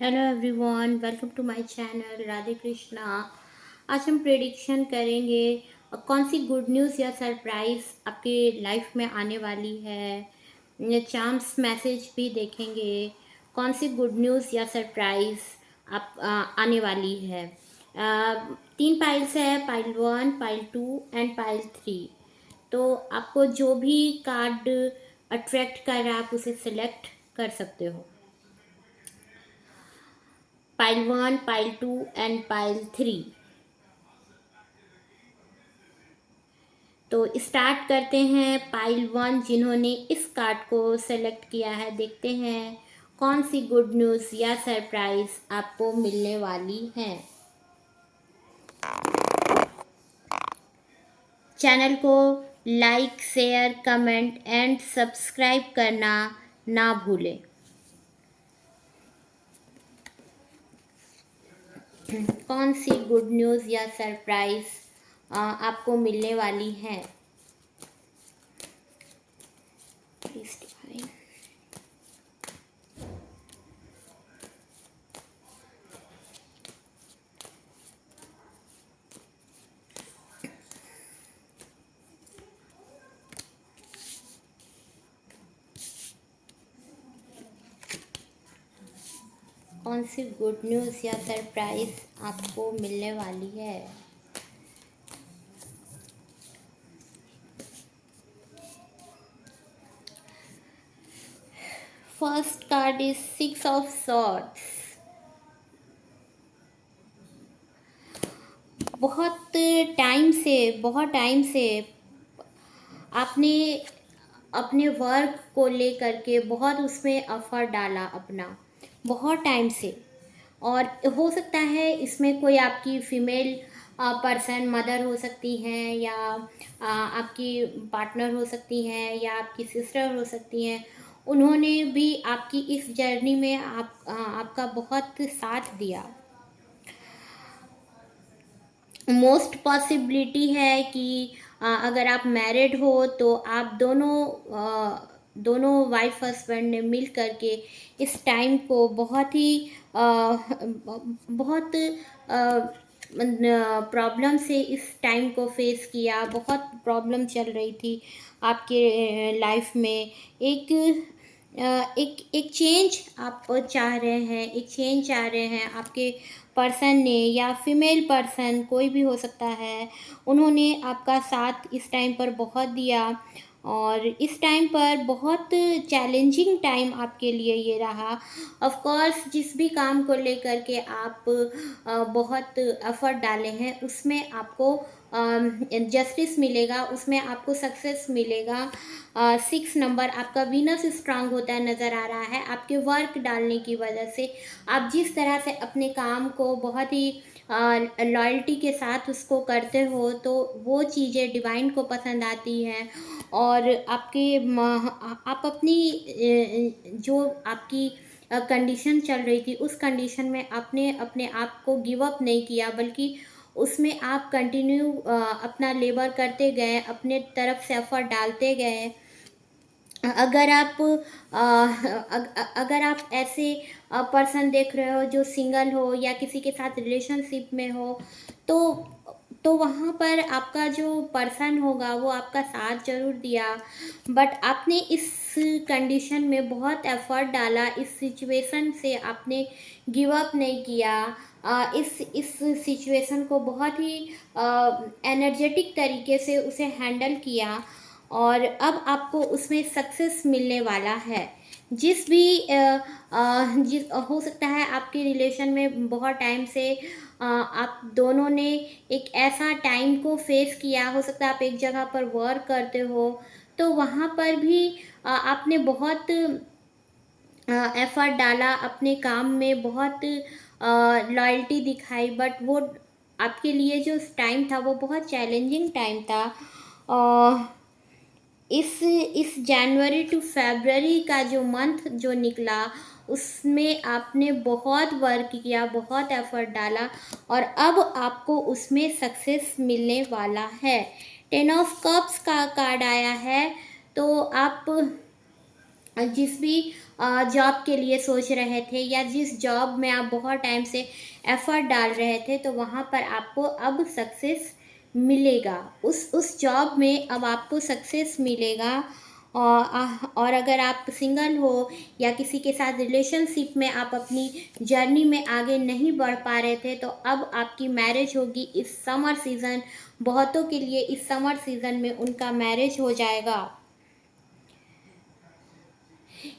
Hello everyone, welcome to my channel Radhe Krishna. आज हम prediction करेंगे कौन सी गुड न्यूज़ या सरप्राइज आपके लाइफ में आने वाली है। चांस मैसेज भी देखेंगे कौन सी गुड न्यूज़ या सरप्राइज आने वाली है। तीन पाइल्स है, पाइल 1, पाइल 2 एंड पाइल 3। तो आपको जो भी कार्ड अट्रैक्ट कर रहा है आप उसे सिलेक्ट कर सकते हो। Pile 1, pile 2 and pile 3। तो स्टार्ट करते हैं। पाइल 1 जिन्होंने इस कार्ड को सेलेक्ट किया है, देखते हैं कौन सी गुड न्यूज़ या सरप्राइज आपको मिलने वाली है। चैनल को like, share, comment and subscribe करना ना भूलें। कौन सी गुड न्यूज़ या सरप्राइज आपको मिलने वाली है। Please divine. कौन सी गुड न्यूज़ या सरप्राइज आपको मिलने वाली है। First card is 6 of swords. बहुत टाइम से आपने अपने वर्क को लेकर के बहुत उसमें एफर्ट डाला अपना, बहुत टाइम से। और हो सकता है इसमें कोई आपकी फीमेल पर्सन, मदर हो सकती हैं, या आपकी पार्टनर हो सकती हैं, या आपकी सिस्टर हो सकती हैं। उन्होंने भी आपकी इस जर्नी में आपका बहुत साथ दिया। मोस्ट पॉसिबिलिटी है कि अगर आप मैरिड हो तो आप दोनों वाइफ हस्बैंड ने मिल करके इस टाइम को बहुत प्रॉब्लम से इस टाइम को फेस किया। बहुत प्रॉब्लम चल रही थी आपके लाइफ में। एक चेंज आप चाह रहे हैं, एक चेंज चाह रहे हैं आपके पर्सन ने, या फीमेल पर्सन कोई भी हो सकता है। उन्होंने आपका साथ इस टाइम पर बहुत दिया, और इस टाइम पर बहुत चैलेंजिंग टाइम आपके लिए ये रहा। ऑफ कोर्स जिस भी काम को लेकर के आप बहुत एफर्ट डाले हैं उसमें आपको जस्टिस मिलेगा, उसमें आपको सक्सेस मिलेगा। 6 नंबर आपका वीनस स्ट्रांग होता है नज़र आ रहा है आपके वर्क डालने की वजह से। आप जिस तरह से अपने काम को बहुत ही लॉयल्टी के साथ उसको करते हो तो वो चीज़ें डिवाइन को पसंद आती हैं। और आप अपनी जो आपकी कंडीशन चल रही थी उस कंडीशन में आपने अपने आप को गिव अप नहीं किया, बल्कि उसमें आप कंटिन्यू अपना लेबर करते गए, अपने तरफ से एफर्ट डालते गए। अगर आप अगर आप ऐसे पर्सन देख रहे हो जो सिंगल हो या किसी के साथ रिलेशनशिप में हो, तो वहाँ पर आपका जो पर्सन होगा वो आपका साथ ज़रूर दिया, बट आपने इस कंडीशन में बहुत एफर्ट डाला। इस सिचुएशन से आपने गिव अप नहीं किया। इस सिचुएशन को बहुत ही एनर्जेटिक तरीके से उसे हैंडल किया, और अब आपको उसमें सक्सेस मिलने वाला है। जिस भी जिस हो सकता है आपके रिलेशन में बहुत टाइम से आप दोनों ने एक ऐसा टाइम को फेस किया। हो सकता है आप एक जगह पर वर्क करते हो तो वहाँ पर भी आपने बहुत एफर्ट डाला, अपने काम में बहुत लॉयल्टी दिखाई, बट वो आपके लिए जो टाइम था वो बहुत चैलेंजिंग टाइम था। इस जनवरी टू फरवरी का जो मंथ जो निकला उसमें आपने बहुत वर्क किया, बहुत एफर्ट डाला, और अब आपको उसमें सक्सेस मिलने वाला है। 10 ऑफ कप्स का कार्ड आया है। तो आप जिस भी जॉब के लिए सोच रहे थे या जिस जॉब में आप बहुत टाइम से एफ़र्ट डाल रहे थे, तो वहाँ पर आपको अब सक्सेस मिलेगा। उस जॉब में अब आपको सक्सेस मिलेगा। और अगर आप सिंगल हो या किसी के साथ रिलेशनशिप में आप अपनी जर्नी में आगे नहीं बढ़ पा रहे थे, तो अब आपकी मैरिज होगी इस समर सीज़न। बहुतों के लिए इस समर सीज़न में उनका मैरिज हो जाएगा।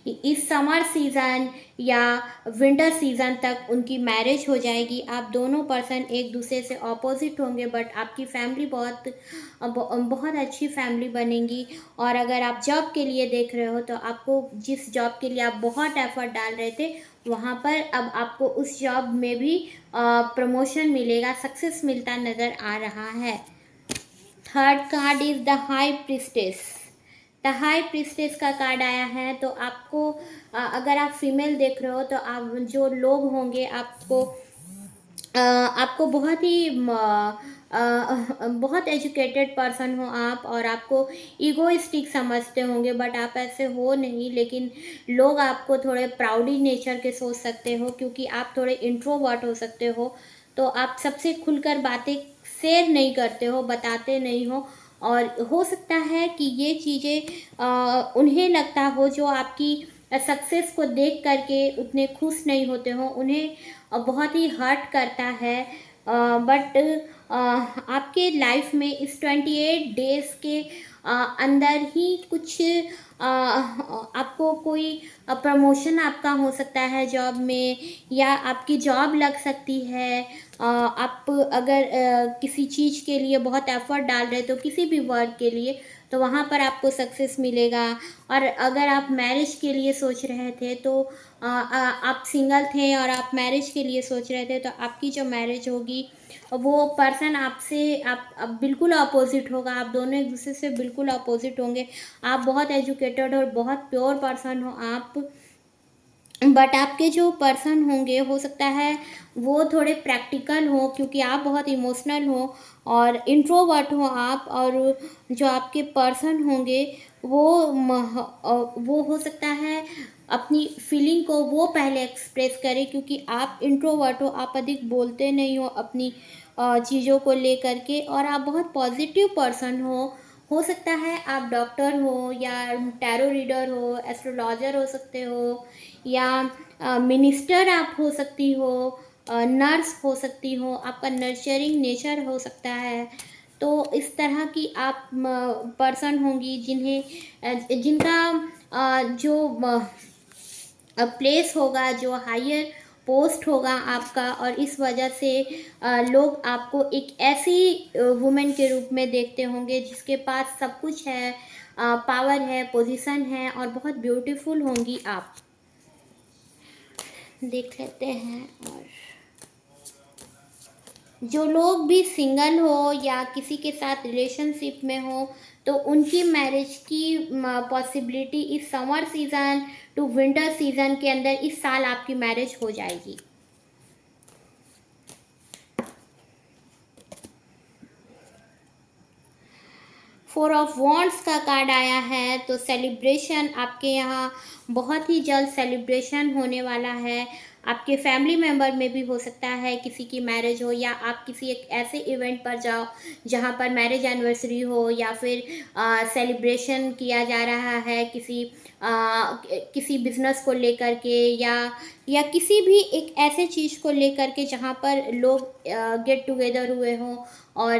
इस समर सीज़न या विंटर सीज़न तक उनकी मैरिज हो जाएगी। आप दोनों पर्सन एक दूसरे से ऑपोजिट होंगे, बट आपकी फैमिली बहुत अच्छी फैमिली बनेगी। और अगर आप जॉब के लिए देख रहे हो, तो आपको जिस जॉब के लिए आप बहुत एफर्ट डाल रहे थे, वहाँ पर अब आपको उस जॉब में भी प्रमोशन मिलेगा, सक्सेस मिलता नज़र आ रहा है। Third card is the high priestess. The high priestess का कार्ड आया है, तो आपको अगर आप फीमेल देख रहे हो, तो आप जो लोग होंगे आपको बहुत ही बहुत एजुकेटेड पर्सन हो आप, और आपको ईगोइस्टिक समझते होंगे, बट आप ऐसे हो नहीं। लेकिन लोग आपको थोड़े प्राउडी नेचर के सोच सकते हो, क्योंकि आप थोड़े इंट्रोवर्ट हो सकते हो। तो आप सबसे खुलकर बातें शेयर नहीं करते हो, बताते नहीं हो। और हो सकता है कि ये चीज़ें उन्हें लगता हो जो आपकी सक्सेस को देख करके उतने खुश नहीं होते हो, उन्हें बहुत ही हर्ट करता है। बट आपके लाइफ में इस 28 डेज़ के अंदर ही कुछ आपको कोई प्रमोशन आपका हो सकता है जॉब में, या आपकी जॉब लग सकती है। आप अगर किसी चीज़ के लिए बहुत एफर्ट डाल रहे हो, किसी भी वर्क के लिए, तो वहाँ पर आपको सक्सेस मिलेगा। और अगर आप मैरिज के लिए सोच रहे थे, तो आप सिंगल थे और आप मैरिज के लिए सोच रहे थे, तो आपकी जो मैरिज होगी, वो पर्सन आपसे आप बिल्कुल अपोजिट होगा। आप दोनों एक दूसरे से बिल्कुल अपोजिट होंगे। आप बहुत एजुकेटेड और बहुत प्योर पर्सन हो आप, बट आपके जो पर्सन होंगे, हो सकता है वो थोड़े प्रैक्टिकल हो, क्योंकि आप बहुत इमोशनल हो और इंट्रोवर्ट हो आप। और जो आपके पर्सन होंगे, वो हो सकता है अपनी फीलिंग को वो पहले एक्सप्रेस करें, क्योंकि आप इंट्रोवर्ट हो, आप अधिक बोलते नहीं हो अपनी चीज़ों को लेकर के, और आप बहुत पॉजिटिव पर्सन हो सकता है आप डॉक्टर हो, या टैरो रीडर हो, एस्ट्रोलॉजर हो सकते हो, या मिनिस्टर आप हो सकती हो, नर्स हो सकती हो, आपका नर्चरिंग नेचर हो सकता है। तो इस तरह की आप पर्सन होंगी जिनका जो प्लेस होगा, जो हायर पोस्ट होगा आपका, और इस वजह से लोग आपको एक ऐसी वुमेन के रूप में देखते होंगे जिसके पास सब कुछ है, पावर है, पोजीशन है, और बहुत ब्यूटीफुल होंगी आप। देख लेते हैं। और जो लोग भी सिंगल हो या किसी के साथ रिलेशनशिप में हो, तो उनकी मैरिज की पॉसिबिलिटी इस summer season two winter season के अंदर इस साल आपकी मैरिज हो जाएगी। फोर ऑफ वॉन्ड्स का कार्ड आया है, तो सेलिब्रेशन आपके यहाँ बहुत ही जल्द सेलिब्रेशन होने वाला है। आपके फैमिली मेम्बर में भी हो सकता है किसी की मैरिज हो, या आप किसी एक ऐसे इवेंट पर जाओ जहाँ पर मैरिज एनिवर्सरी हो, या फिर सेलिब्रेशन किया जा रहा है किसी बिजनेस को लेकर के, या किसी भी एक ऐसे चीज़ को लेकर के जहाँ पर लोग गेट टुगेदर हुए हों और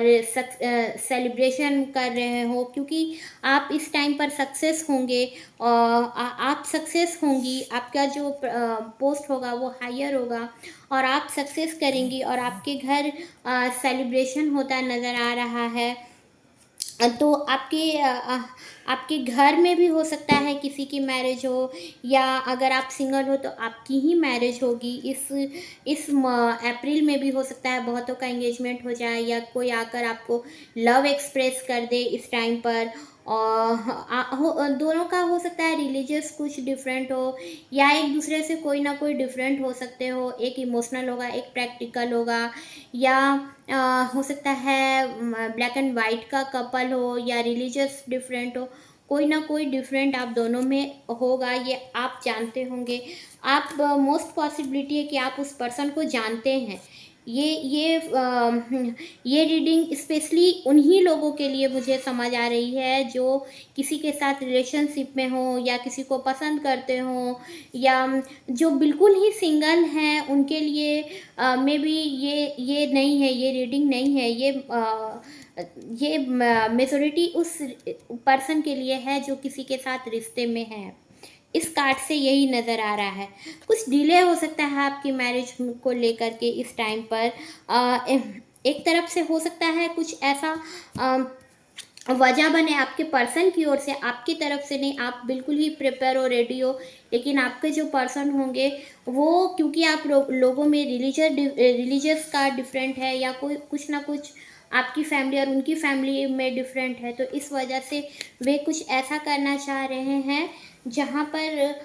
सेलिब्रेशन कर रहे हो, क्योंकि आप इस टाइम पर सक्सेस होंगे। आप सक्सेस होंगी, आपका जो पोस्ट होगा वो हायर होगा, और आप सक्सेस करेंगी, और आपके घर सेलिब्रेशन होता नज़र आ रहा है। तो आपके घर में भी हो सकता है किसी की मैरिज हो, या अगर आप सिंगल हो तो आपकी ही मैरिज होगी। अप्रैल में भी हो सकता है बहुतों का एंगेजमेंट हो जाए, या कोई आकर आपको लव एक्सप्रेस कर दे इस टाइम पर। और दोनों का हो सकता है रिलीजियस कुछ डिफरेंट हो, या एक दूसरे से कोई ना कोई डिफरेंट हो सकते हो। एक इमोशनल होगा, एक प्रैक्टिकल होगा, या हो सकता है ब्लैक एंड वाइट का कपल हो, या रिलीजियस डिफरेंट हो कोई ना कोई डिफरेंट आप दोनों में होगा, ये आप जानते होंगे। आप मोस्ट पॉसिबिलिटी है कि आप उस पर्सन को जानते हैं। ये रीडिंग स्पेशली उन्हीं लोगों के लिए मुझे समझ आ रही है जो किसी के साथ रिलेशनशिप में हो, या किसी को पसंद करते हो, या जो बिल्कुल ही सिंगल हैं उनके लिए मे बी ये नहीं है, ये रीडिंग नहीं है। ये मेजोरिटी उस पर्सन के लिए है जो किसी के साथ रिश्ते में है। इस कार्ड से यही नज़र आ रहा है। कुछ डिले हो सकता है आपकी मैरिज को लेकर के इस टाइम पर। एक तरफ से हो सकता है कुछ ऐसा वजह बने आपके पर्सन की ओर से, आपकी तरफ से नहीं। आप बिल्कुल ही प्रिपेयर हो, रेडी हो, लेकिन आपके जो पर्सन होंगे वो, क्योंकि आप लोगों में रिलीजियस का डिफरेंट है, या कोई कुछ ना कुछ आपकी फैमिली और उनकी फैमिली में डिफरेंट है, तो इस वजह से वे कुछ ऐसा करना चाह रहे हैं जहाँ पर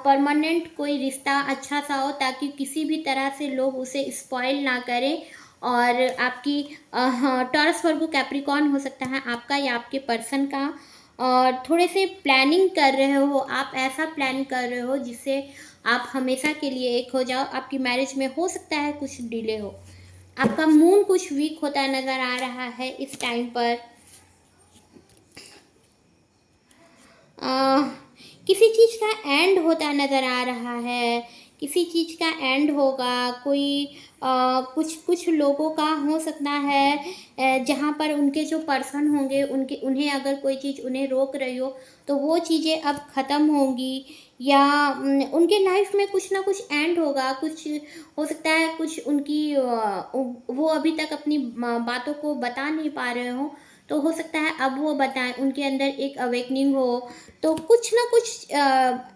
परमानेंट कोई रिश्ता अच्छा सा हो, ताकि किसी भी तरह से लोग उसे स्पॉइल ना करें। और आपकी हाँ, टॉरस वर्गो कैप्रिकॉर्न हो सकता है आपका या आपके पर्सन का, और थोड़े से प्लानिंग कर रहे हो आप, ऐसा प्लान कर रहे हो जिससे आप हमेशा के लिए एक हो जाओ। आपकी मैरिज में हो सकता है कुछ डिले हो। आपका मून कुछ वीक होता नज़र आ रहा है इस टाइम पर। अ, किसी चीज़ का एंड होता नज़र आ रहा है, किसी चीज़ का एंड होगा। कोई कुछ कुछ लोगों का हो सकता है जहाँ पर उनके जो पर्सन होंगे उन्हें अगर कोई चीज़ उन्हें रोक रही हो, तो वो चीज़ें अब ख़त्म होंगी, या उनके लाइफ में कुछ ना कुछ एंड होगा। कुछ हो सकता है कुछ उनकी वो अभी तक अपनी बातों को बता नहीं पा रहे हो, तो हो सकता है अब वो बताएं, उनके अंदर एक अवेकनिंग हो। तो कुछ ना कुछ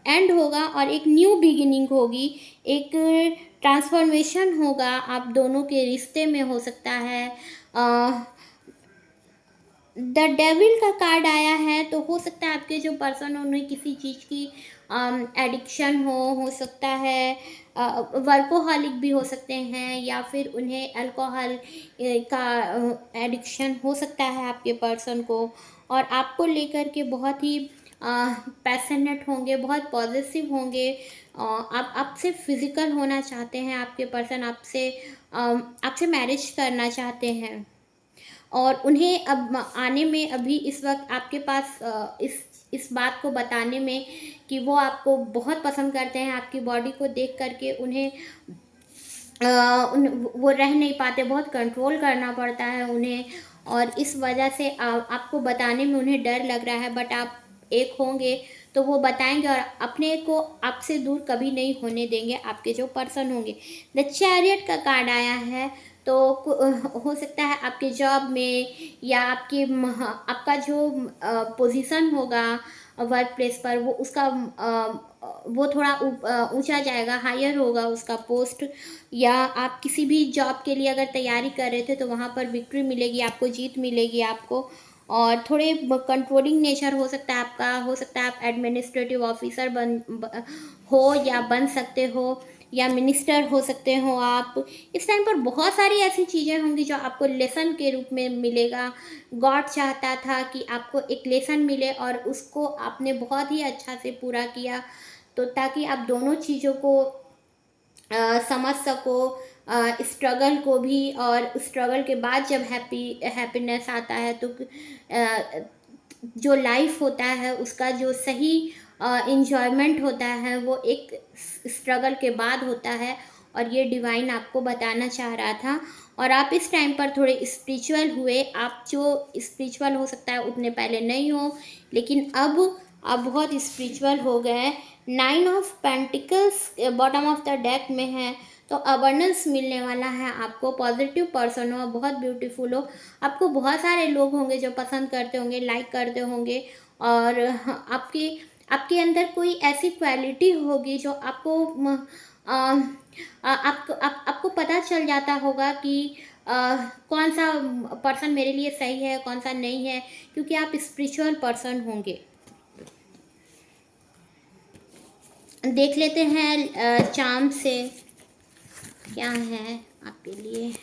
एंड होगा और एक न्यू बिगिनिंग होगी, एक ट्रांसफॉर्मेशन होगा आप दोनों के रिश्ते में, हो सकता है। द डेविल का कार्ड आया है, तो हो सकता है आपके जो पर्सन हो उन्हें किसी चीज़ की एडिक्शन हो सकता है। वर्कोहॉलिक भी हो सकते हैं, या फिर उन्हें अल्कोहल का एडिक्शन हो सकता है आपके पर्सन को। और आपको लेकर के बहुत ही पैशनेट होंगे, बहुत पॉजिटिव होंगे। आप आपसे फिजिकल होना चाहते हैं, आपके पर्सन आपसे मैरिज करना चाहते हैं। और उन्हें अब आने में अभी इस वक्त आपके पास इस बात को बताने में कि वो आपको बहुत पसंद करते हैं, आपकी बॉडी को देख करके उन्हें वो रह नहीं पाते, बहुत कंट्रोल करना पड़ता है उन्हें। और इस वजह से आपको बताने में उन्हें डर लग रहा है, बट आप एक होंगे तो वो बताएंगे, और अपने को आपसे दूर कभी नहीं होने देंगे आपके जो पर्सन होंगे। द चैरियट का कार्ड आया है, तो हो सकता है आपके जॉब में, या आपका जो पोजीशन होगा वर्क प्लेस पर, वो थोड़ा ऊंचा जाएगा, हायर होगा उसका पोस्ट। या आप किसी भी जॉब के लिए अगर तैयारी कर रहे थे तो वहाँ पर विक्ट्री मिलेगी आपको, जीत मिलेगी आपको। और थोड़े कंट्रोलिंग नेचर हो सकता है आपका, हो सकता है आप एडमिनिस्ट्रेटिव ऑफिसर हो या बन सकते हो, या मिनिस्टर हो सकते हो आप। इस टाइम पर बहुत सारी ऐसी चीज़ें होंगी जो आपको लेसन के रूप में मिलेगा। गॉड चाहता था कि आपको एक लेसन मिले, और उसको आपने बहुत ही अच्छा से पूरा किया, तो ताकि आप दोनों चीज़ों को समझ सको, स्ट्रगल को भी, और स्ट्रगल के बाद जब हैप्पीनेस आता है, तो जो लाइफ होता है उसका जो सही इंजॉयमेंट होता है वो एक स्ट्रगल के बाद होता है। और ये डिवाइन आपको बताना चाह रहा था। और आप इस टाइम पर थोड़े स्पिरिचुअल हुए। आप जो स्पिरिचुअल हो सकता है उतने पहले नहीं हो, लेकिन अब आप बहुत स्पिरिचुअल हो गए। 9 of pentacles bottom of the deck में है, तो अबंडेंस मिलने वाला है आपको। पॉजिटिव पर्सन हो, बहुत ब्यूटीफुल हो, आपको बहुत सारे लोग होंगे जो पसंद करते होंगे, लाइक करते होंगे। और आपके आपके अंदर कोई ऐसी क्वालिटी होगी जो आपको पता चल जाता होगा कि कौन सा पर्सन मेरे लिए सही है, कौन सा नहीं है, क्योंकि आप स्पिरिचुअल पर्सन होंगे। देख लेते हैं चार्म से क्या है आपके लिए।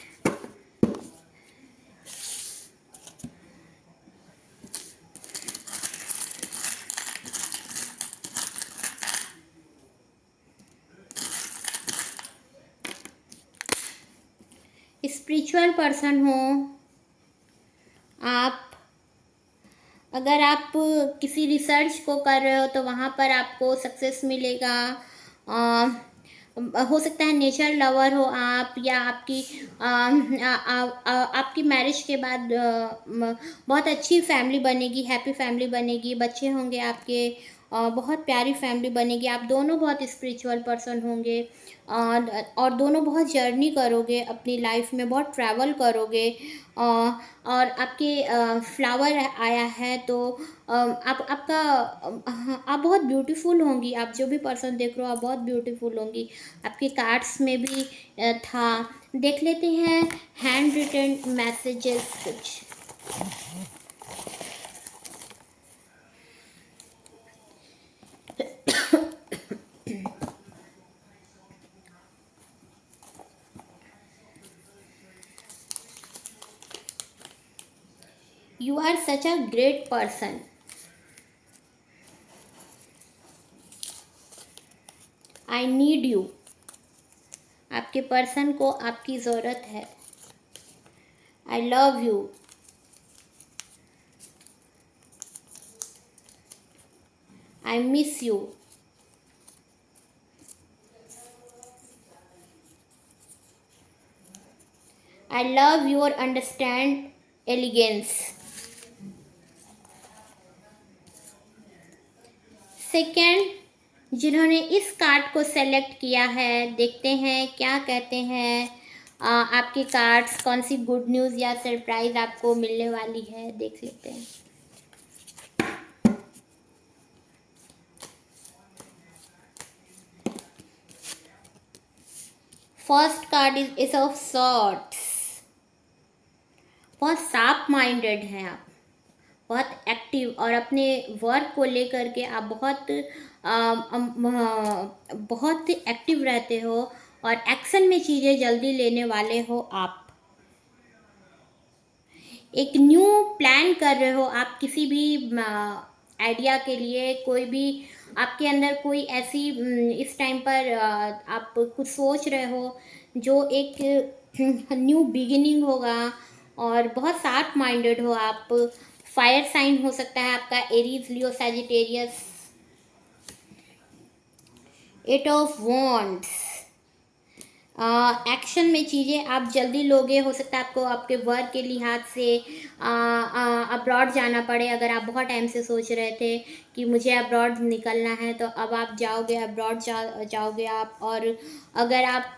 स्पिरिचुअल पर्सन हो आप, अगर आप किसी रिसर्च को कर रहे हो तो वहाँ पर आपको सक्सेस मिलेगा। हो सकता है नेचर लवर हो आप, या आपकी आपकी मैरिज के बाद बहुत अच्छी फैमिली बनेगी, हैप्पी फैमिली बनेगी, बच्चे होंगे आपके, बहुत प्यारी फैमिली बनेगी। आप दोनों बहुत स्पिरिचुअल पर्सन होंगे, और दोनों बहुत जर्नी करोगे अपनी लाइफ में, बहुत ट्रैवल करोगे। और आपके फ्लावर आया है तो आप आपका आप बहुत ब्यूटीफुल होंगी। आप जो भी पर्सन देख रहे हो आप बहुत ब्यूटीफुल होंगी। आपके कार्ड्स में भी था। देख लेते हैं हैंड रिटन मैसेजेस कुछ। You are such a great person. I need you. आपके पर्सन को आपकी ज़रूरत है। I love you. I miss you. I love your understand elegance. Second, जिन्होंने इस कार्ड को सेलेक्ट किया है, देखते हैं क्या कहते हैं। आपके कार्ड्स, कौन सी गुड न्यूज़ या सरप्राइज आपको मिलने वाली है, देख लेते हैं। First card is S of swords. बहुत शार्प माइंडेड हैं आप, बहुत एक्टिव, और अपने वर्क को लेकर के आप बहुत एक्टिव रहते हो, और एक्शन में चीज़ें जल्दी लेने वाले हो आप। एक न्यू प्लान कर रहे हो आप, किसी भी आइडिया के लिए, कोई भी आपके अंदर कोई ऐसी इस टाइम पर आप कुछ सोच रहे हो जो एक न्यू बिगिनिंग होगा, और बहुत शार्प माइंडेड हो आप। फायर साइन हो सकता है आपका, Aries, Leo, Sagittarius. Eight of wands. Action में चीज़ें आप जल्दी लोगे। हो सकता है आपको आपके वर्क के लिहाज से अब्रॉड जाना पड़े। अगर आप बहुत टाइम से सोच रहे थे कि मुझे अब्रॉड निकलना है, तो अब आप जाओगे, अब्रॉड जाओगे आप। और अगर आप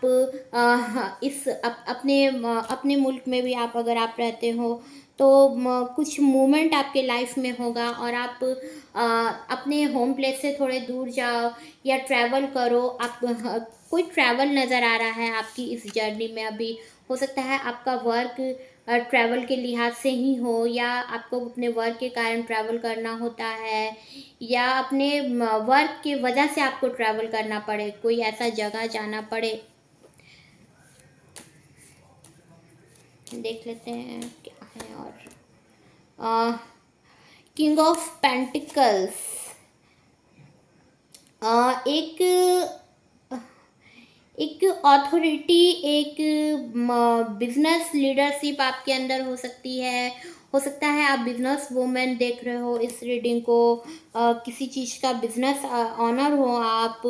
अपने मुल्क में भी आप अगर आप रहते हो तो कुछ मूवमेंट आपके लाइफ में होगा, और आप अपने होम प्लेस से थोड़े दूर जाओ या ट्रैवल करो। आप कोई ट्रैवल नज़र आ रहा है आपकी इस जर्नी में अभी। हो सकता है आपका वर्क ट्रैवल के लिहाज से ही हो, या आपको अपने वर्क के कारण ट्रैवल करना होता है, या अपने वर्क की वजह से आपको ट्रैवल करना पड़े, कोई ऐसा जगह जाना पड़े। देख लेते हैं क्या है। और किंग ऑफ पेंटिकल्स। एक अथॉरिटी, एक बिजनेस लीडरशिप आपके अंदर हो सकती है। हो सकता है आप बिजनेस वूमेन देख रहे हो इस रीडिंग को, किसी चीज़ का बिजनेस ऑनर हो आप,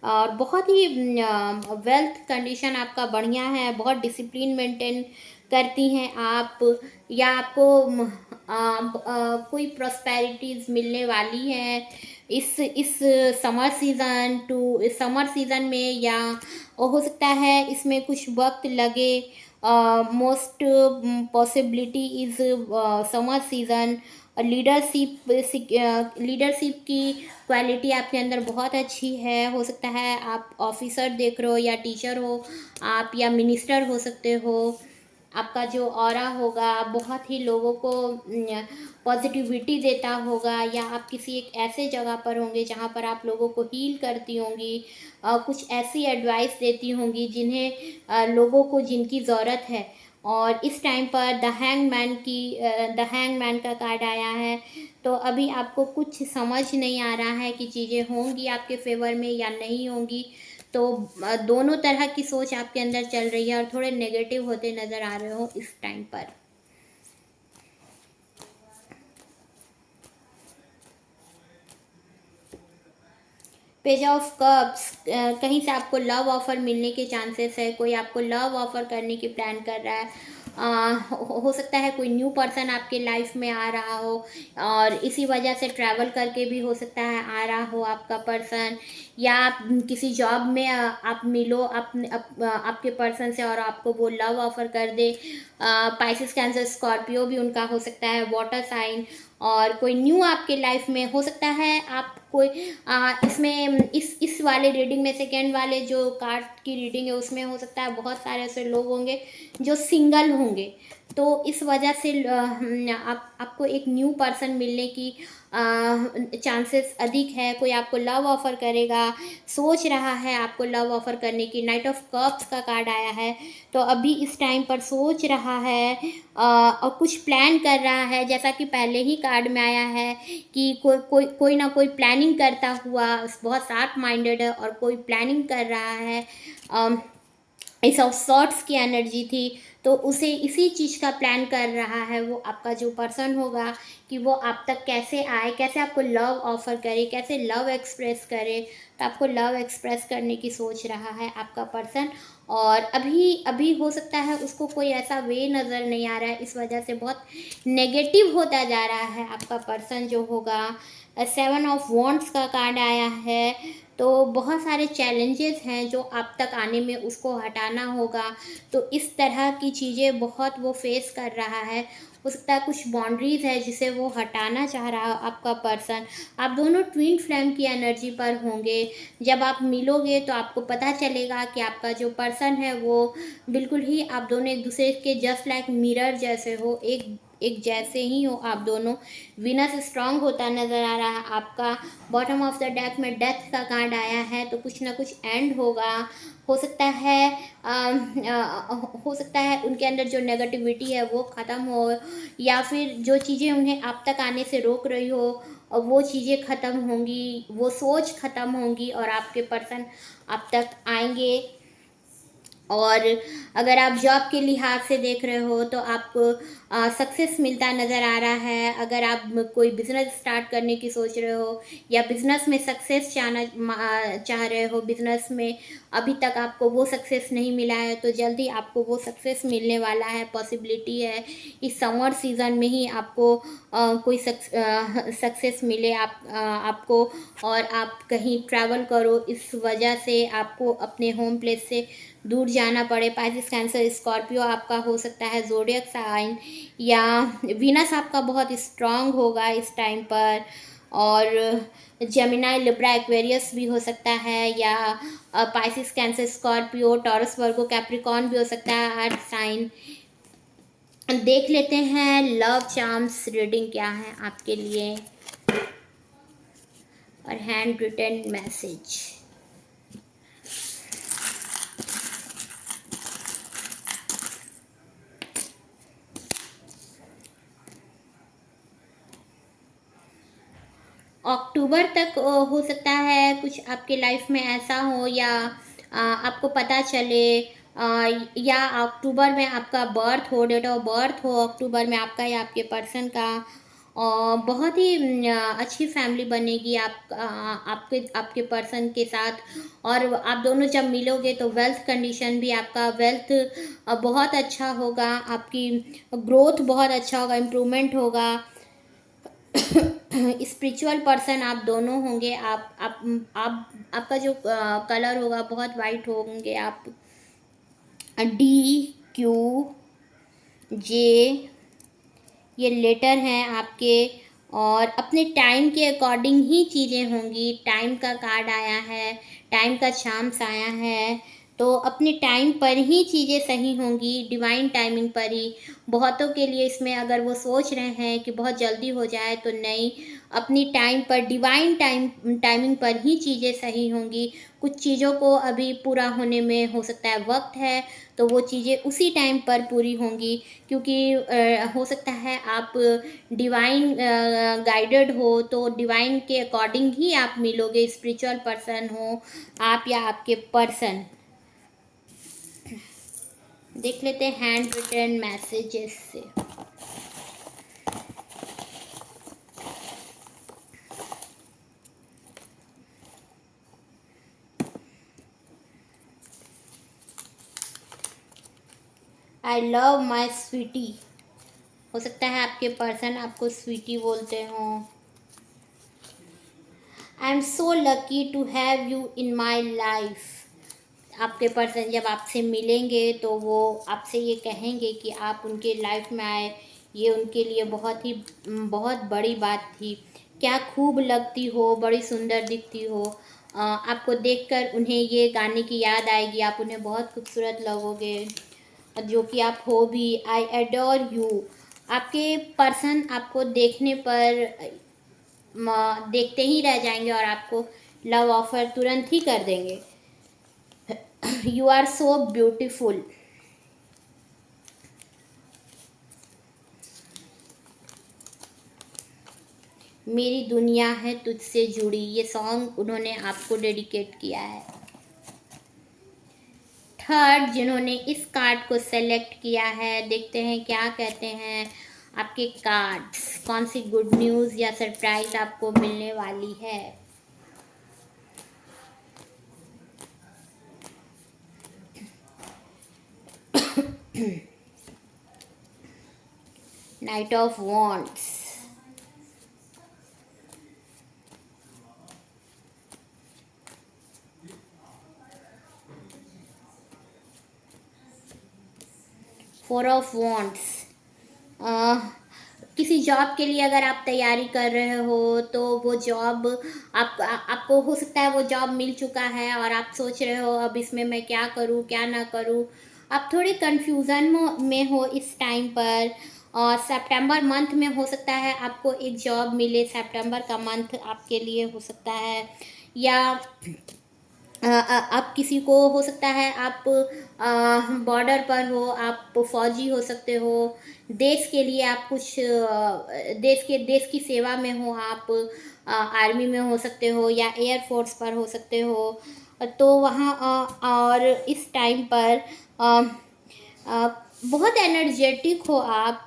और बहुत ही वेल्थ कंडीशन आपका बढ़िया है, बहुत डिसिप्लिन मेंटेन करती हैं आप, या आपको कोई प्रॉस्पेरिटीज़ मिलने वाली है इस समर सीज़न में, या हो सकता है इसमें कुछ वक्त लगे। Most possibility is summer season. Leadership की क्वालिटी आपके अंदर बहुत अच्छी है। हो सकता है आप ऑफिसर देख रहे हो, या टीचर हो आप, या मिनिस्टर हो सकते हो। आपका जो ऑरा होगा बहुत ही लोगों को पॉजिटिविटी देता होगा, या आप किसी एक ऐसे जगह पर होंगे जहाँ पर आप लोगों को हील करती होंगी, कुछ ऐसी एडवाइस देती होंगी जिन्हें लोगों को जिनकी ज़रूरत है। और इस टाइम पर द हैंगमैन का कार्ड आया है, तो अभी आपको कुछ समझ नहीं आ रहा है कि चीज़ें होंगी आपके फेवर में या नहीं होंगी। तो दोनों तरह की सोच आपके अंदर चल रही है और थोड़े नेगेटिव होते नज़र आ रहे हो इस टाइम पर। पेज ऑफ कप्स, कहीं से आपको लव ऑफ़र मिलने के चांसेस है, कोई आपको लव ऑफ़र करने की प्लान कर रहा है। हो सकता है कोई न्यू पर्सन आपके लाइफ में आ रहा हो और इसी वजह से ट्रैवल करके भी हो सकता है आ रहा हो आपका पर्सन, या आप किसी जॉब में आप मिलो आपके पर्सन से और आपको वो लव ऑफ़र कर दे। पाइसेस, कैंसर, स्कॉर्पियो भी उनका हो सकता है, वाटर साइन, और कोई न्यू आपके लाइफ में हो सकता है। आप कोई इसमें इस वाले रीडिंग में सेकेंड वाले जो कार्ड की रीडिंग है उसमें हो सकता है बहुत सारे ऐसे लोग होंगे जो सिंगल होंगे, तो इस वजह से आपको एक न्यू पर्सन मिलने की चांसेस अधिक है। कोई आपको लव ऑफ़र करेगा, सोच रहा है आपको लव ऑफ़र करने की। नाइट ऑफ कप्स का कार्ड आया है, तो अभी इस टाइम पर सोच रहा है और कुछ प्लान कर रहा है, जैसा कि पहले ही कार्ड में आया है कि कोई ना कोई प्लानिंग करता हुआ बहुत शार्प माइंडेड है और कोई प्लानिंग कर रहा है। इस ऑफ सॉर्ट्स की एनर्जी थी, तो उसे इसी चीज़ का प्लान कर रहा है वो आपका जो पर्सन होगा, कि वो आप तक कैसे आए, कैसे आपको लव ऑफ़र करे, कैसे लव एक्सप्रेस करे। तो आपको लव एक्सप्रेस करने की सोच रहा है आपका पर्सन, और अभी अभी हो सकता है उसको कोई ऐसा वे नज़र नहीं आ रहा है, इस वजह से बहुत नेगेटिव होता जा रहा है आपका पर्सन जो होगा। 7 ऑफ वॉन्ड्स का कार्ड आया है, तो बहुत सारे चैलेंजेस हैं जो आप तक आने में उसको हटाना होगा, तो इस तरह की चीज़ें बहुत वो फेस कर रहा है। हो सकता है कुछ बाउंड्रीज़ है जिसे वो हटाना चाह रहा है आपका पर्सन। आप दोनों ट्विन फ्लेम की एनर्जी पर होंगे। जब आप मिलोगे तो आपको पता चलेगा कि आपका जो पर्सन है वो बिल्कुल ही आप दोनों एक दूसरे के जस्ट लाइक मिरर जैसे हो, एक एक जैसे ही हो आप दोनों। वीनस स्ट्रांग होता नज़र आ रहा है आपका। बॉटम ऑफ द डेक में डेथ का कार्ड आया है, तो कुछ ना कुछ एंड होगा। हो सकता है हो सकता है उनके अंदर जो नेगेटिविटी है वो ख़त्म हो, या फिर जो चीज़ें उन्हें आप तक आने से रोक रही हो और वो चीज़ें ख़त्म होंगी, वो सोच ख़त्म होंगी और आपके पर्सन आप तक आएंगे। और अगर आप जॉब के लिहाज से देख रहे हो तो आपको सक्सेस मिलता नज़र आ रहा है। अगर आप कोई बिज़नेस स्टार्ट करने की सोच रहे हो या बिज़नेस में सक्सेस चाह रहे हो, बिज़नेस में अभी तक आपको वो सक्सेस नहीं मिला है, तो जल्दी आपको वो सक्सेस मिलने वाला है, पॉसिबिलिटी है इस समर सीज़न में ही आपको कोई सक्सेस मिले आपको, और आप कहीं ट्रैवल करो, इस वजह से आपको अपने होम प्लेस से दूर जाना पड़े। पाइसेस, कैंसर, स्कॉर्पियो आपका हो सकता है ज़ोडिएक साइन, या वीनस आपका बहुत स्ट्रांग होगा इस टाइम पर, और जेमिनाई, लिब्रा, एक्वेरियस भी हो सकता है, या पाइसेस, कैंसर, स्कॉर्पियो, टॉरस, वर्गो, कैप्रिकॉर्न भी हो सकता है अर्थ साइन। देख लेते हैं लव चार्म्स रीडिंग क्या है आपके लिए, और हैंड रिटन मैसेज। अक्टूबर तक हो सकता है कुछ आपके लाइफ में ऐसा हो, या आपको पता चले, या अक्टूबर में आपका बर्थ हो, डेट ऑफ बर्थ हो अक्टूबर में आपका या आपके पर्सन का, और बहुत ही अच्छी फैमिली बनेगी आपके आपके पर्सन के साथ। और आप दोनों जब मिलोगे तो वेल्थ कंडीशन भी आपका वेल्थ बहुत अच्छा होगा, आपकी ग्रोथ बहुत अच्छा होगा, इम्प्रूवमेंट होगा। स्पिरिचुअल पर्सन आप दोनों होंगे। आप आपका जो कलर होगा बहुत वाइट होंगे आप। डी, क्यू, जे, ये लेटर हैं आपके, और अपने टाइम के अकॉर्डिंग ही चीज़ें होंगी। टाइम का कार्ड आया है, टाइम का चांस आया है, तो अपने टाइम पर ही चीज़ें सही होंगी, डिवाइन टाइमिंग पर ही। बहुतों के लिए इसमें अगर वो सोच रहे हैं कि बहुत जल्दी हो जाए, तो नहीं, अपनी टाइम पर डिवाइन टाइमिंग पर ही चीज़ें सही होंगी। कुछ चीज़ों को अभी पूरा होने में हो सकता है वक्त है, तो वो चीज़ें उसी टाइम पर पूरी होंगी, क्योंकि हो सकता है आप डिवाइन गाइडेड हो, तो डिवाइन के अकॉर्डिंग ही आप मिलोगे, स्पिरिचुअल पर्सन हो आप या आपके पर्सन। देख लेते हैं हैंड रिटन मैसेजेस से। I love my sweetie. हो सकता है आपके पर्सन आपको स्वीटी बोलते हों। I am so lucky to have you in my life. आपके पर्सन जब आपसे मिलेंगे तो वो आपसे ये कहेंगे कि आप उनके लाइफ में आए, ये उनके लिए बहुत बड़ी बात थी। क्या खूब लगती हो, बड़ी सुंदर दिखती हो। आपको देखकर उन्हें ये गाने की याद आएगी, आप उन्हें बहुत खूबसूरत लगोगे, जो कि आप हो भी। आई एडोर यू। आपके पर्सन आपको देखने पर देखते ही रह जाएंगे और आपको लव ऑफर तुरंत ही कर देंगे। You are so beautiful. मेरी दुनिया है तुझसे जुड़ी, ये सॉन्ग उन्होंने आपको डेडिकेट किया है। थर्ड जिन्होंने इस कार्ड को सेलेक्ट किया है, देखते हैं क्या कहते हैं आपके कार्ड्स। कौन सी गुड न्यूज़ या सरप्राइज आपको मिलने वाली है। Night of wands. 4 of wands. किसी जॉब के लिए अगर आप तैयारी कर रहे हो, तो वो जॉब आपको हो सकता है वो जॉब मिल चुका है और आप सोच रहे हो अब इसमें मैं क्या करूँ क्या ना करूँ। आप थोड़ी कन्फ्यूज़न में हो इस टाइम पर। और सितंबर मंथ में हो सकता है आपको एक जॉब मिले, सितंबर का मंथ आपके लिए हो सकता है। या आप किसी को हो सकता है आप बॉर्डर पर हो, आप फौजी हो सकते हो, देश के लिए आप कुछ देश की सेवा में हो, आप आर्मी में हो सकते हो या एयर फोर्स पर हो सकते हो। तो वहाँ और इस टाइम पर अ, बहुत एनर्जेटिक हो आप।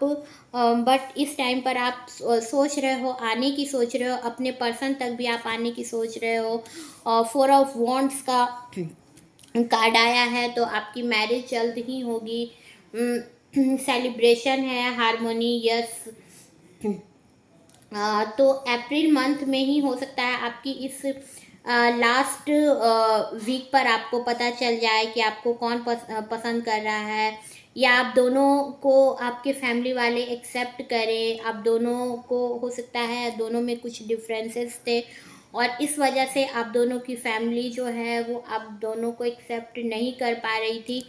बट इस टाइम पर आप सोच रहे हो, आने की सोच रहे हो, अपने पर्सन तक भी आप आने की सोच रहे हो। और 4 ऑफ वॉन्ड्स का कार्ड आया है, तो आपकी मैरिज जल्द ही होगी। सेलिब्रेशन है, हारमोनी, यस। तो अप्रैल मंथ में ही हो सकता है आपकी इस लास्ट वीक पर आपको पता चल जाए कि आपको कौन पसंद कर रहा है, या आप दोनों को आपके फैमिली वाले एक्सेप्ट करें। आप दोनों को हो सकता है दोनों में कुछ डिफरेंसेस थे, और इस वजह से आप दोनों की फैमिली जो है वो आप दोनों को एक्सेप्ट नहीं कर पा रही थी।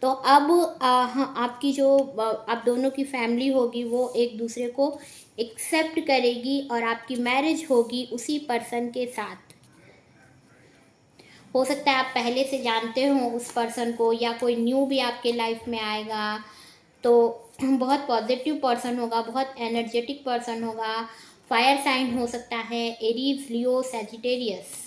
तो अब हाँ, आपकी जो आप दोनों की फैमिली होगी वो एक दूसरे को एक्सेप्ट करेगी और आपकी मैरिज होगी उसी पर्सन के साथ। हो सकता है आप पहले से जानते हो उस पर्सन को, या कोई न्यू भी आपके लाइफ में आएगा। तो बहुत पॉजिटिव पर्सन होगा, बहुत एनर्जेटिक पर्सन होगा। फायर साइन हो सकता है, एरीज, लियो, सैजिटेरियस।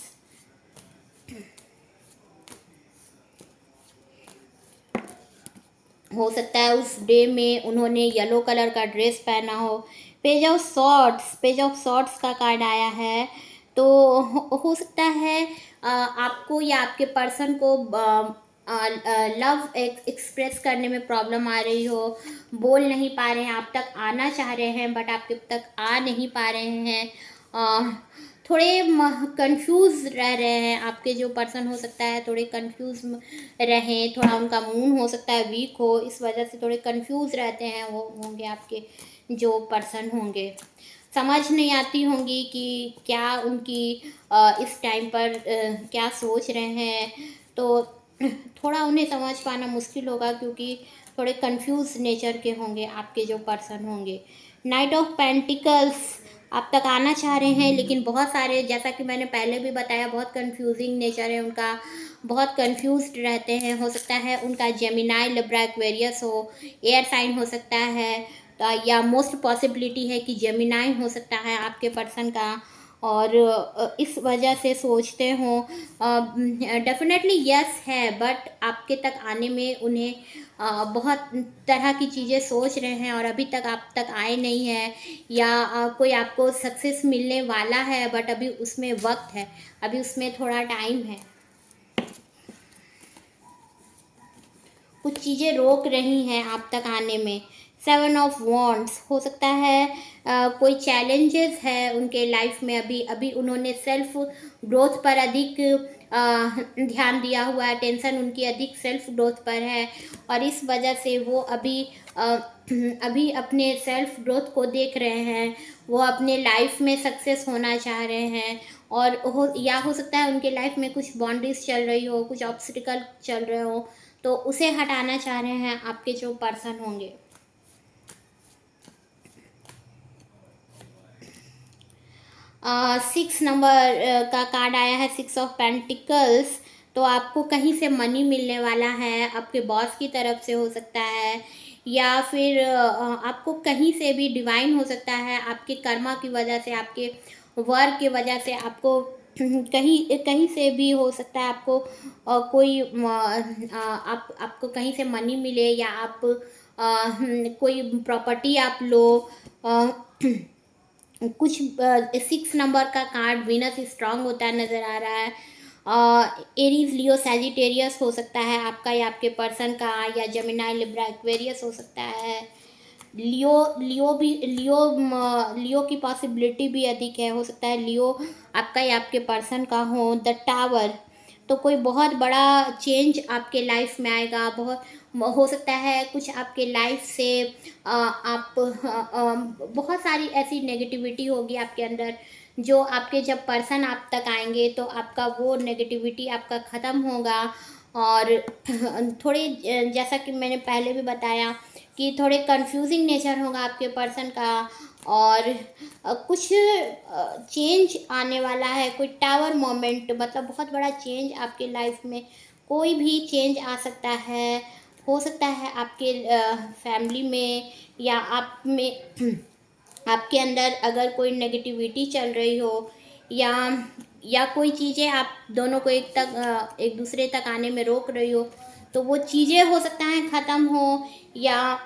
हो सकता है उस डे में उन्होंने येलो कलर का ड्रेस पहना हो। पेज ऑफ सॉर्ट्स का कार्ड आया है। तो हो सकता है आपको या आपके पर्सन को लव एक्सप्रेस करने में प्रॉब्लम आ रही हो, बोल नहीं पा रहे हैं, आप तक आना चाह रहे हैं बट आप तक आ नहीं पा रहे हैं। थोड़े कंफ्यूज रह रहे हैं, आपके जो पर्सन हो सकता है थोड़े कंफ्यूज रहें, थोड़ा उनका मूड हो सकता है वीक हो, इस वजह से थोड़े कंफ्यूज रहते हैं वो होंगे आपके जो पर्सन होंगे। समझ नहीं आती होंगी कि क्या उनकी इस टाइम पर क्या सोच रहे हैं। तो थोड़ा उन्हें समझ पाना मुश्किल होगा, क्योंकि थोड़े कंफ्यूज नेचर के होंगे आपके जो पर्सन होंगे। नाइट ऑफ पेंटिकल्स आप तक आना चाह रहे हैं, लेकिन बहुत सारे, जैसा कि मैंने पहले भी बताया, बहुत कंफ्यूजिंग नेचर है उनका, बहुत कंफ्यूज्ड रहते हैं। हो सकता है उनका जेमिनाई, लिब्रा, एक्वेरियस हो, एयर साइन हो सकता है, या मोस्ट पॉसिबिलिटी है कि जेमिनाई हो सकता है आपके पर्सन का, और इस वजह से सोचते हो। डेफिनेटली यस है, बट आपके तक आने में उन्हें बहुत तरह की चीज़ें सोच रहे हैं और अभी तक आप तक आए नहीं है, या कोई आपको सक्सेस मिलने वाला है, बट अभी उसमें वक्त है, अभी उसमें थोड़ा टाइम है। कुछ चीज़ें रोक रही हैं आप तक आने में। 7 ऑफ वॉन्ड्स हो सकता है कोई चैलेंजेस है उनके लाइफ में, अभी अभी उन्होंने सेल्फ ग्रोथ पर अधिक ध्यान दिया हुआ है, टेंशन उनकी अधिक सेल्फ ग्रोथ पर है, और इस वजह से वो अभी अभी अपने सेल्फ ग्रोथ को देख रहे हैं। वो अपने लाइफ में सक्सेस होना चाह रहे हैं, और हो सकता है उनके लाइफ में कुछ बाउंड्रीज चल रही हो, कुछ ऑब्स्टिकल चल रहे हो, तो उसे हटाना चाह रहे हैं आपके जो पर्सन होंगे। 6 नंबर का कार्ड आया है, 6 ऑफ पेंटिकल्स। तो आपको कहीं से मनी मिलने वाला है, आपके बॉस की तरफ से हो सकता है, या फिर आपको कहीं से भी डिवाइन हो सकता है, आपके कर्मा की वजह से, आपके वर्क की वजह से आपको कहीं कहीं से भी हो सकता है आपको कोई आपको कहीं से मनी मिले, या आप कोई प्रॉपर्टी आप लो। अ, कुछ 6 नंबर का कार्ड वीनस स्ट्रांग होता है नज़र आ रहा है। एरीज, लियो, सैजिटेरियस हो सकता है आपका या आपके पर्सन का, या जेमिनाई, लिब्रा, एक्वेरियस हो सकता है। लियो लियो भी लियो की पॉसिबिलिटी भी अधिक है, हो सकता है लियो आपका या आपके पर्सन का हो। द टावर, तो कोई बहुत बड़ा चेंज आपके लाइफ में आएगा, बहुत हो सकता है कुछ आपके लाइफ से आप बहुत सारी ऐसी नेगेटिविटी होगी आपके अंदर, जो आपके जब पर्सन आप तक आएंगे तो आपका वो नेगेटिविटी आपका ख़त्म होगा। और थोड़े जैसा कि मैंने पहले भी बताया कि थोड़े कंफ्यूजिंग नेचर होगा आपके पर्सन का, और कुछ चेंज आने वाला है, कोई टावर मोमेंट, मतलब बहुत बड़ा चेंज आपके लाइफ में, कोई भी चेंज आ सकता है। हो सकता है आपके फैमिली में, या आप में आपके अंदर अगर कोई नेगेटिविटी चल रही हो, या कोई चीज़ें आप दोनों को एक दूसरे तक आने में रोक रही हो, तो वो चीज़ें हो सकता है ख़त्म हो, या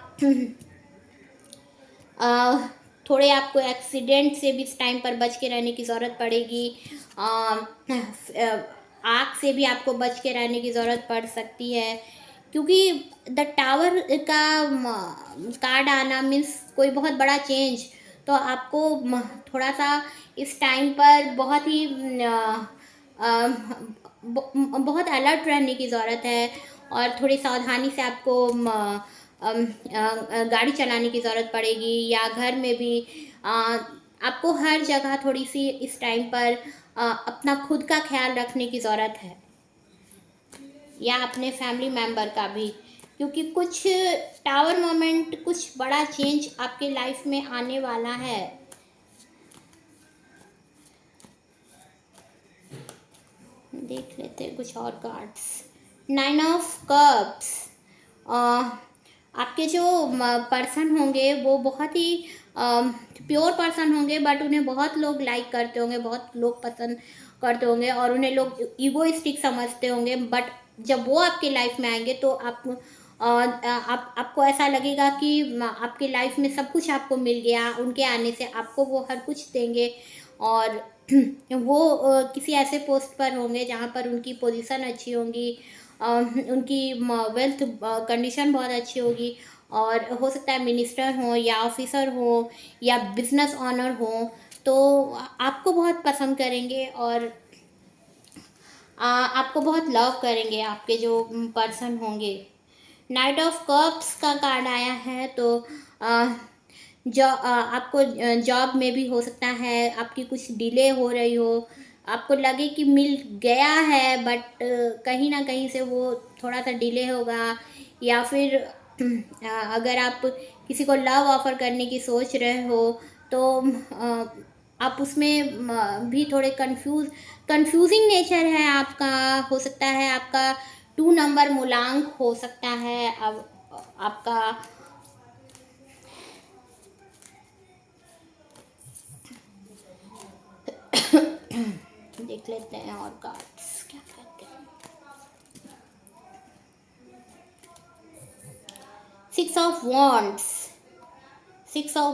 अ, थोड़े आपको एक्सीडेंट से भी इस टाइम पर बच के रहने की ज़रूरत पड़ेगी। आग से भी आपको बच के रहने की ज़रूरत पड़ सकती है, क्योंकि द टावर का कार्ड आना मीन्स कोई बहुत बड़ा चेंज। तो आपको थोड़ा सा इस टाइम पर बहुत ही बहुत अलर्ट रहने की ज़रूरत है, और थोड़ी सावधानी से आपको गाड़ी चलाने की ज़रूरत पड़ेगी, या घर में भी आपको हर जगह थोड़ी सी इस टाइम पर अपना खुद का ख्याल रखने की ज़रूरत है, या अपने फैमिली मेम्बर का भी, क्योंकि कुछ टावर मोमेंट, कुछ बड़ा चेंज आपके लाइफ में आने वाला है। देख लेते हैं कुछ और कार्ड्स। 9 ऑफ कप्स, आपके जो पर्सन होंगे वो बहुत ही प्योर पर्सन होंगे, बट उन्हें बहुत लोग लाइक करते होंगे, बहुत लोग पसंद करते होंगे, और उन्हें लोग ईगोइस्टिक समझते होंगे, बट जब वो आपके लाइफ में आएंगे तो आपको ऐसा लगेगा कि आपके लाइफ में सब कुछ आपको मिल गया, उनके आने से आपको वो हर कुछ देंगे, और वो किसी ऐसे पोस्ट पर होंगे जहाँ पर उनकी पोजीशन अच्छी होंगी, उनकी वेल्थ कंडीशन बहुत अच्छी होगी, और हो सकता है मिनिस्टर हो, या ऑफिसर हो, या बिजनेस ऑनर हो, तो आपको बहुत पसंद करेंगे, और आपको बहुत लव करेंगे आपके जो पर्सन होंगे। नाइट ऑफ कप्स का कार्ड आया है, तो आपको जॉब में भी हो सकता है आपकी कुछ डिले हो रही हो, आपको लगे कि मिल गया है, बट कहीं ना कहीं से वो थोड़ा सा डिले होगा, या फिर अगर आप किसी को लव ऑफर करने की सोच रहे हो तो आप उसमें भी थोड़े कंफ्यूजिंग नेचर है आपका। हो सकता है आपका 2 नंबर मूलांक हो सकता है। अब आपका देख लेते हैं और कार्ड्स क्या कहते हैं। 6 ऑफ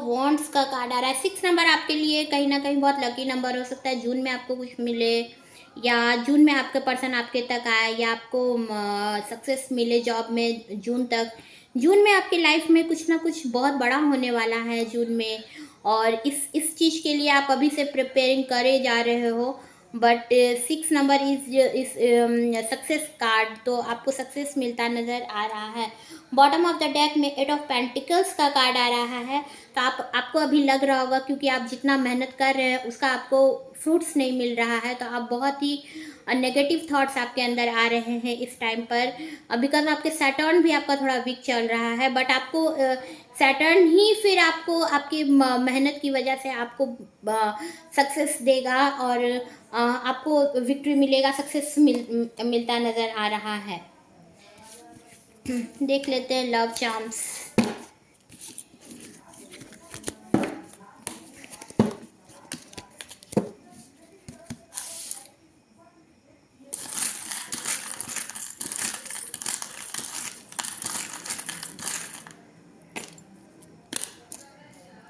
वॉन्ड्स का कार्ड आ रहा है। 6 नंबर आपके लिए कहीं ना कहीं बहुत लकी नंबर हो सकता है। जून में आपको कुछ मिले, या जून में आपके पर्सन आपके तक आए, या आपको सक्सेस मिले जॉब में जून में आपकी लाइफ में कुछ ना कुछ बहुत बड़ा होने वाला है जून में। और इस चीज़ के लिए आप अभी से प्रिपेयरिंग करे जा रहे हो। But 6 number is success card, तो आपको सक्सेस मिलता नज़र आ रहा है। बॉटम ऑफ द डेक में 8 ऑफ पेंटिकल्स का कार्ड आ रहा है। तो आपको अभी लग रहा होगा क्योंकि आप जितना मेहनत कर रहे हैं उसका आपको फ्रूट्स नहीं मिल रहा है, तो आप बहुत ही नेगेटिव थॉट्स आपके अंदर आ रहे हैं इस टाइम पर, बिकॉज आपके सैटर्न भी आपका थोड़ा वीक चल रहा है। बट आपको सैटर्न ही फिर आपको आपकी मेहनत की वजह से आपको सक्सेस देगा, और आपको विक्ट्री मिलेगा, सक्सेस मिलता नज़र आ रहा है। देख लेते हैं लव चार्म्स।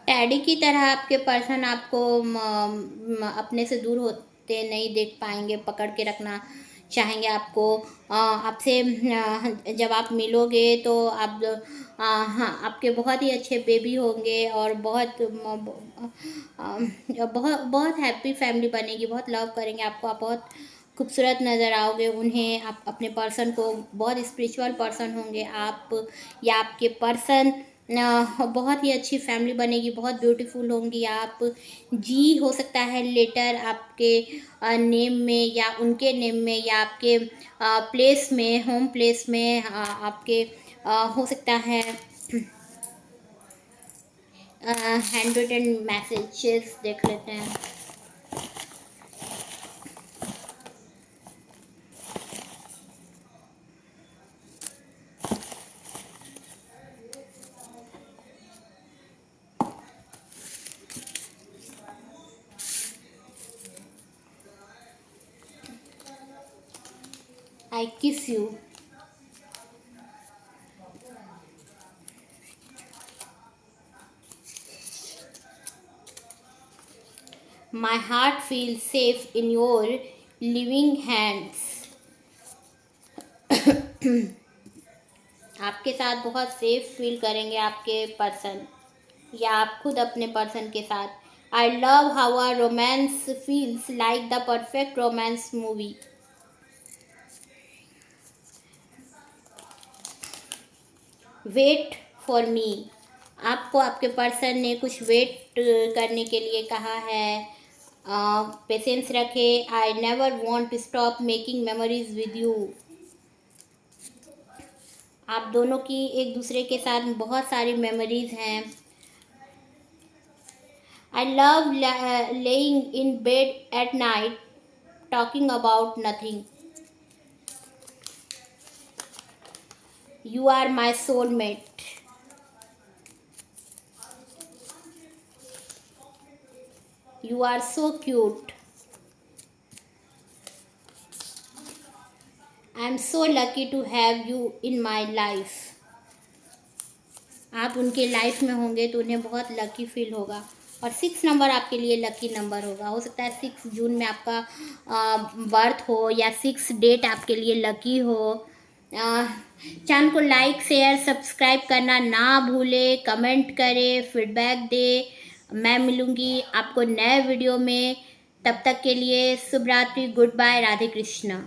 टैडी की तरह आपके पर्सन आपको अपने से दूर होते नहीं देख पाएंगे, पकड़ के रखना चाहेंगे आपको। आपसे जब आप मिलोगे तो आप हाँ, आपके बहुत ही अच्छे बेबी होंगे, और बहुत बहुत हैप्पी फैमिली बनेगी, बहुत लव करेंगे आपको, आप बहुत खूबसूरत नज़र आओगे उन्हें। आप अपने पर्सन को, बहुत स्पिरिचुअल पर्सन होंगे आप, या आपके पर्सन बहुत ही अच्छी फैमिली बनेगी, बहुत ब्यूटीफुल होंगी आप। जी हो सकता है लेटर आपके नेम में, या उनके नेम में, या आपके प्लेस में, होम प्लेस में आपके हो सकता है हैंड रिटन मैसेजेस। देख लेते हैं। आई किस you. My heart feel safe in your living hands. आपके साथ बहुत सेफ फील करेंगे आपके पर्सन, या आप खुद अपने पर्सन के साथ। I love how a romance feels like the perfect romance movie. Wait for me. आपको आपके पर्सन ने कुछ वेट करने के लिए कहा है। पेशेंस रखें। I never want to stop making memories with you. आप दोनों की एक दूसरे के साथ बहुत सारी मेमोरीज हैं। I love laying in bed at night talking about nothing. You are my soulmate. You are so cute. I am so lucky to have you in my life. आप उनके लाइफ में होंगे तो उन्हें बहुत लकी फील होगा। और 6 number आपके लिए लकी नंबर होगा। हो सकता है 6 जून में आपका बर्थ हो, या 6 डेट आपके लिए लकी हो। चैनल को लाइक, शेयर, सब्सक्राइब करना ना भूले, कमेंट करें, फीडबैक दे। मैं मिलूँगी आपको नए वीडियो में। तब तक के लिए शुभ रात्रि, गुड बाय, राधे कृष्णा।